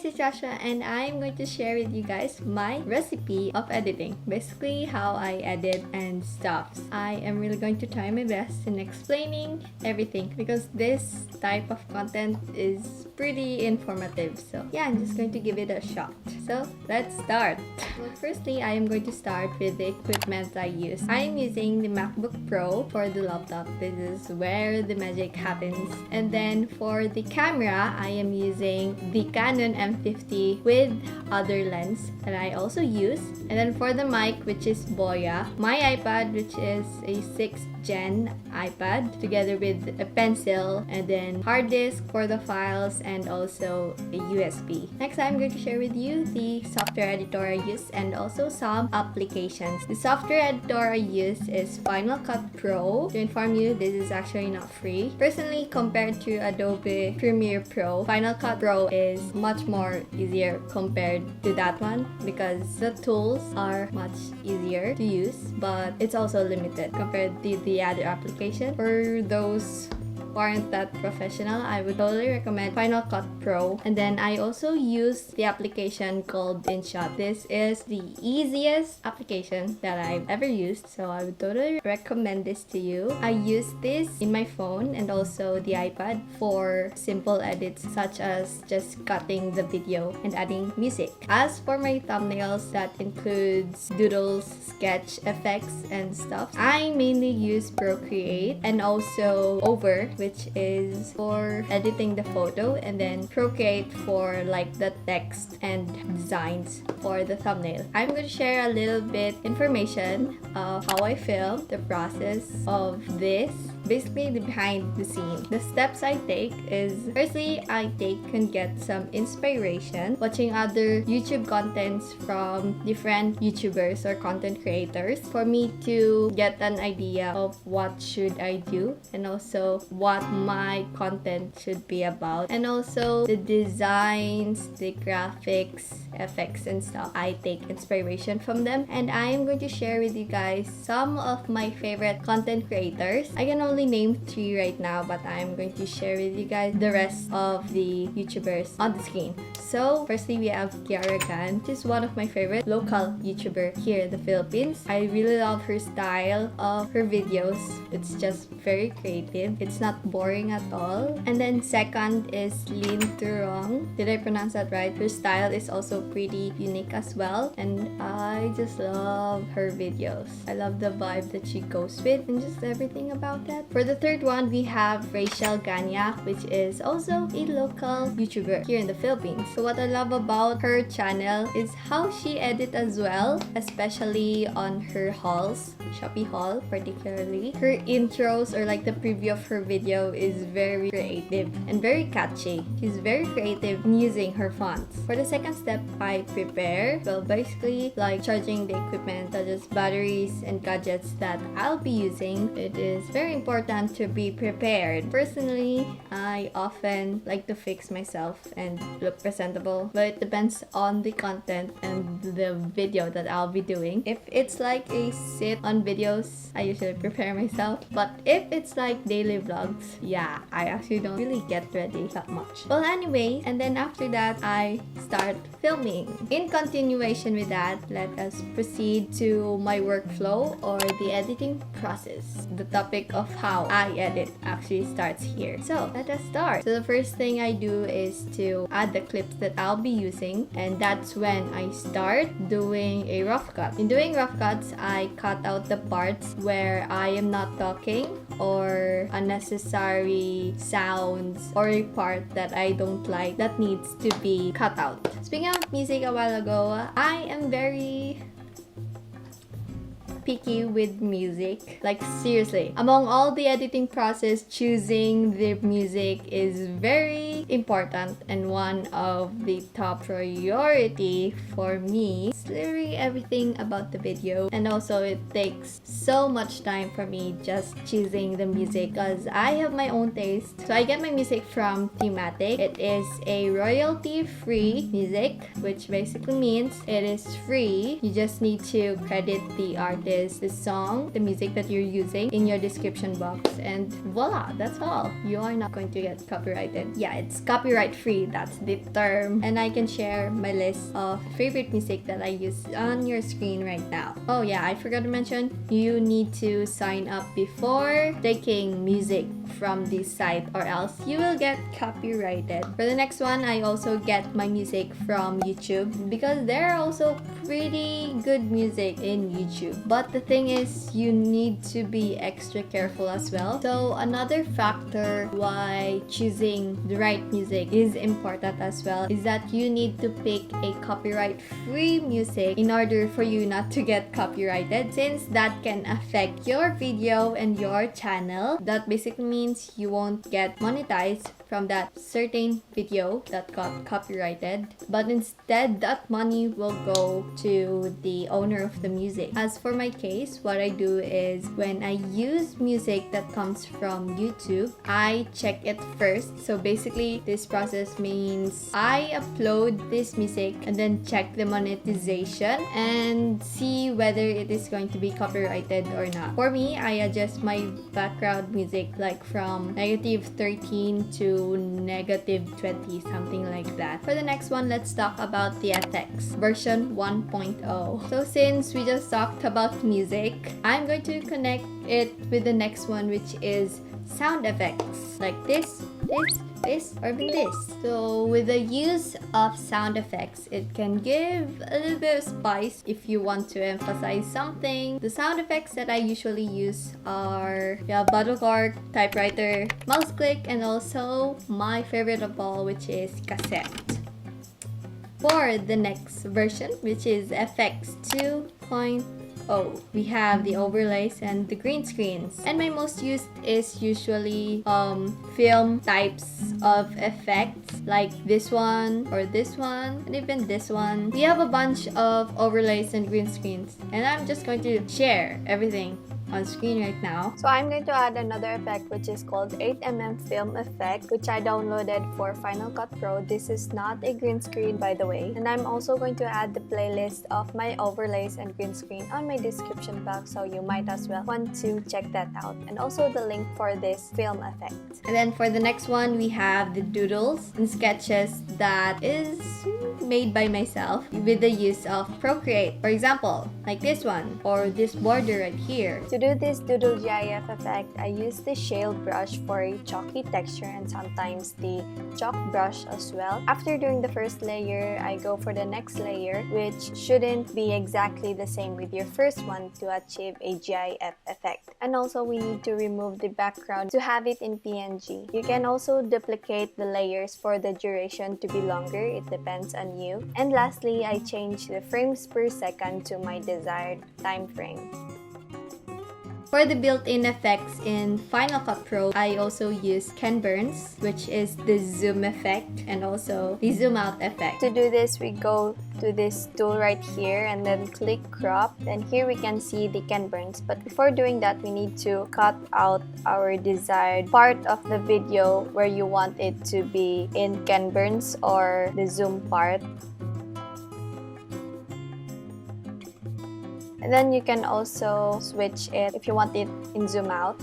this is Joshua and I'm going to share with you guys my recipe of editing. Basically how I edit and stuff. I am really going to try my best in explaining everything because this type of content is pretty informative. So yeah, I'm just going to give it a shot. So let's start. Well, firstly, I am going to start with the equipment I use. I am using the MacBook Pro for the laptop. This is where the magic happens. And then for the camera, I am using the Canon M50 with other lens that I also use. And then for the mic, which is 𝒍𝒆𝒔, my iPad, which is a 6th Gen iPad, together with a pencil, and then hard disk for the files, and also a USB. Next, I'm going to share with you the software editor I use and also some applications. The software editor I use is Final Cut Pro. To inform you, this is actually not free. Personally, compared to Adobe Premiere Pro, Final Cut Pro is much more easier compared to that one because the tools are much easier to use, but it's also limited compared to the other application. For those who aren't that professional, I would totally recommend Final Cut Pro. And then I also use the application called InShot. This is the easiest application that I've ever used, so I would totally recommend this to you. I use this in my phone and also the iPad for simple edits such as just cutting the video and adding music. As for my thumbnails, that includes doodles, sketch effects, and stuff. I mainly use Procreate and also Over, which is for editing the photo, and then Procreate for like the text and designs for the thumbnail. I'm going to share a little bit information of how I film, the process of this, basically the behind the scene. The steps I take is, firstly, I take and get some inspiration watching other YouTube contents from different YouTubers or content creators for me to get an idea of what should I do and also what my content should be about, and also the designs, the graphics, effects, and stuff. I take inspiration from them, and I am going to share with you guys some of my favorite content creators. I can only name 3 right now, but I'm going to share with you guys the rest of the YouTubers on the screen. So firstly, we have 𝒍𝒐𝒗𝒆𝒔, which is one of my favorite local YouTuber here in the Philippines. I really love her style of her videos. It's just very creative. It's not boring at all. And then second is Lynn Turong. Did I pronounce that right? Her style is also pretty unique as well, and I just love her videos. I love the vibe that she goes with and just everything about that. For the third one, we have 𝒍𝒐𝒗𝒆𝒔, which is also a local YouTuber here in the Philippines. So what I love about her channel is how she edits as well, especially on her hauls, Shopee Haul particularly. Her intros or like the preview of her video is very creative and very catchy. She's very creative in using her fonts. For the second step, I prepare. Well, basically like charging the equipment, such as batteries and gadgets that I'll be using. It is very important to be prepared. Personally, I often like to fix myself and look presentable, but it depends on the content and the video that I'll be doing. If it's like a sit-on videos, I usually prepare myself. But if it's like daily vlogs, yeah, I actually don't really get ready that much. Well, anyway, and then after that, I start filming. In continuation with that, let us proceed to my workflow or the editing process. The topic of how I edit actually starts here. So let us start. So the first thing I do is to add the clips that I'll be using, and that's when I start doing a rough cut. In doing rough cuts, I cut out the parts where I am not talking or unnecessary sounds or a part that I don't like that needs to be cut out. Speaking of music a while ago, I am very picky with music. Like seriously, among all the editing process, choosing the music is very important and one of the top priority for me. It's literally everything about the video, and also it takes so much time for me just choosing the music because I have my own taste. So I get my music from Thematic. It is a royalty-free music, which basically means it is free. You just need to credit the artist is the song, the music that you're using in your description box, and voila, that's all. You are not going to get copyrighted. Yeah, it's copyright free, that's the term. And I can share my list of favorite music that I use on your screen right now. Oh yeah, I forgot to mention, you need to sign up before taking music from this site, or else you will get copyrighted. For the next one, I also get my music from YouTube, because there are also pretty good music in YouTube. But the thing is, you need to be extra careful as well. So another factor why choosing the right music is important as well is that you need to pick a copyright-free music in order for you not to get copyrighted, since that can affect your video and your channel. That basically means you won't get monetized from that certain video that got copyrighted, but instead that money will go to the owner of the music. As for my case, what I do is when I use music that comes from YouTube, I check it first. So basically, this process means I upload this music and then check the monetization and see whether it is going to be copyrighted or not. For me, I adjust my background music like from -13 to -20, something like that. For the next one, let's talk about the FX version 1.0. So since we just talked about music, I'm going to connect it with the next one, which is sound effects, like this, or even this. So with the use of sound effects, it can give a little bit of spice if you want to emphasize something. The sound effects that I usually use are bottle cork, typewriter, mouse click, and also my favorite of all, which is cassette. For the next version, which is FX 2.0, we have the overlays and the green screens. And my most used is usually film types of effects, like this one or this one and even this one. We have a bunch of overlays and green screens, and I'm just going to share everything on screen right now. So I'm going to add another effect, which is called 8mm film effect, which I downloaded for Final Cut Pro. This is not a green screen, by the way. And I'm also going to add the playlist of my overlays and green screen on my description box, so you might as well want to check that out, and also the link for this film effect. And then for the next one, we have the doodles and sketches that is made by myself with the use of Procreate. For example, like this one or this border right here. To do this doodle GIF effect, I use the shale brush for a chalky texture and sometimes the chalk brush as well. After doing the first layer, I go for the next layer, which shouldn't be exactly the same with your first one to achieve a GIF effect. And also, we need to remove the background to have it in PNG. You can also duplicate the layers for the duration to be longer. It depends on you. And lastly, I change the frames per second to my desired time frame. For the built-in effects in Final Cut Pro, I also use Ken Burns, which is the zoom effect, and also the zoom out effect. To do this, we go to this tool right here and then click crop. Then here we can see the Ken Burns. But before doing that, we need to cut out our desired part of the video where you want it to be in Ken Burns or the zoom part. And then you can also switch it if you want it in zoom out.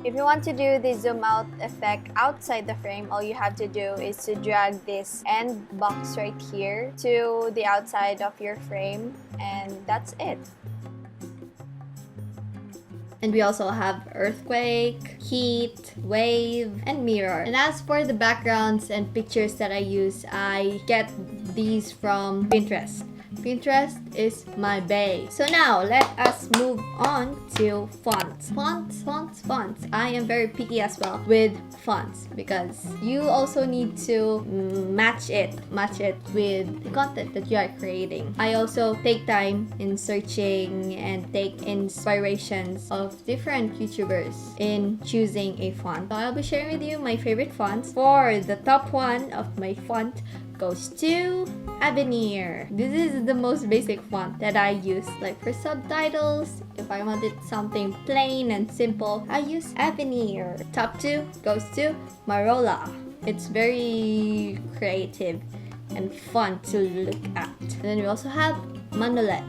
If you want to do the zoom out effect outside the frame, all you have to do is to drag this end box right here to the outside of your frame, and that's it. And we also have earthquake, heat, wave, and mirror. And as for the backgrounds and pictures that I use, I get these from Pinterest. Pinterest is my bae. So now, let us move on to fonts. Fonts. I am very picky as well with fonts, because you also need to match it with the content that you are creating. I also take time in searching and take inspirations of different YouTubers in choosing a font. So I'll be sharing with you my favorite fonts. For the top one of my font goes to Avenir. This is the most basic font that I use, like for subtitles. If I wanted something plain and simple, I use Avenir. Top 2 goes to Marola. It's very creative and fun to look at. And then we also have Manolet.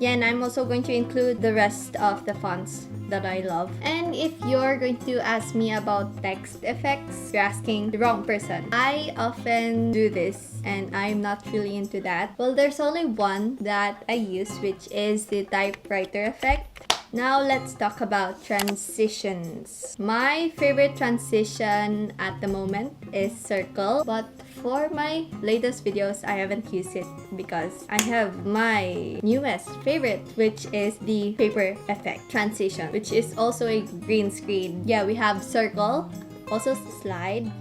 Yeah, and I'm also going to include the rest of the fonts that I love. And if you're going to ask me about text effects, you're asking the wrong person. I often do this and I'm not really into that. Well, there's only one that I use, which is the typewriter effect. Now let's talk about transitions. My favorite transition at the moment is circle, but for my latest videos, I haven't used it because I have my newest favorite, which is the paper effect transition, which is also a green screen. Yeah, we have circle, also slide.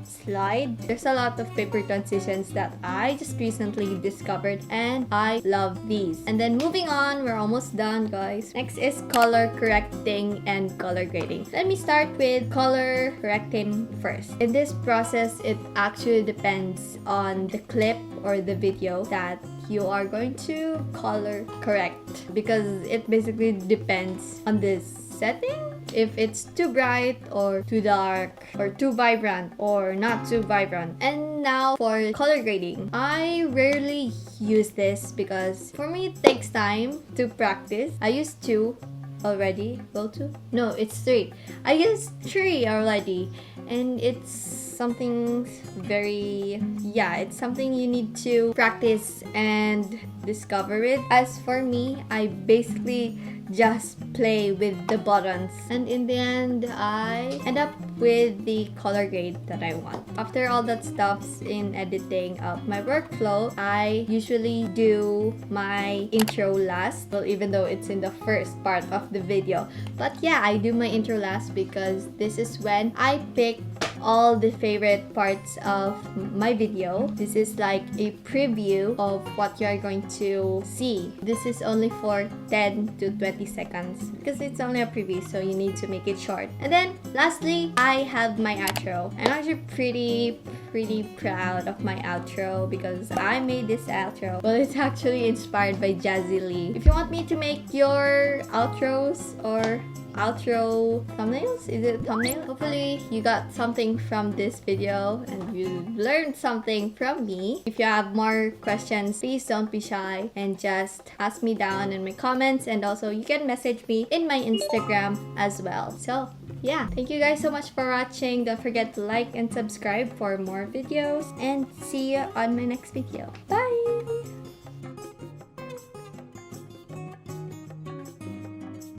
There's a lot of paper transitions that I just recently discovered and I love these. And then moving on, we're almost done, guys. Next is color correcting and color grading. Let me start with color correcting first. In this process, it actually depends on the clip or the video that you are going to color correct, because it basically depends on this setting. If it's too bright or too dark or too vibrant or not too vibrant. And now for color grading, I rarely use this because for me it takes time to practice. I used 2 already. Well, 2? No, it's 3. I used 3 already, and it's something it's something you need to practice and discover it. As for me, I basically just play with the buttons, and in the end I end up with the color grade that I want. After all that stuff's in editing of my workflow, I usually do my intro last. Well, even though it's in the first part of the video, but yeah, I do my intro last because this is when I pick all the favorite parts of my video. This is like a preview of what you are going to see. This is only for 10 to 20 seconds because it's only a preview, so you need to make it short. And then lastly, I have my outro. I'm actually pretty proud of my outro because I made this outro. Well, it's actually inspired by 𝒍𝒐𝒗𝒆𝒔. If you want me to make your outros or outro thumbnails, is it thumbnail? Hopefully you got something from this video and you learned something from me. If you have more questions, please don't be shy and just ask me down in my comments, and also you can message me in my Instagram as well. So yeah, thank you guys so much for watching. Don't forget to like and subscribe for more videos, and see you on my next video. Bye!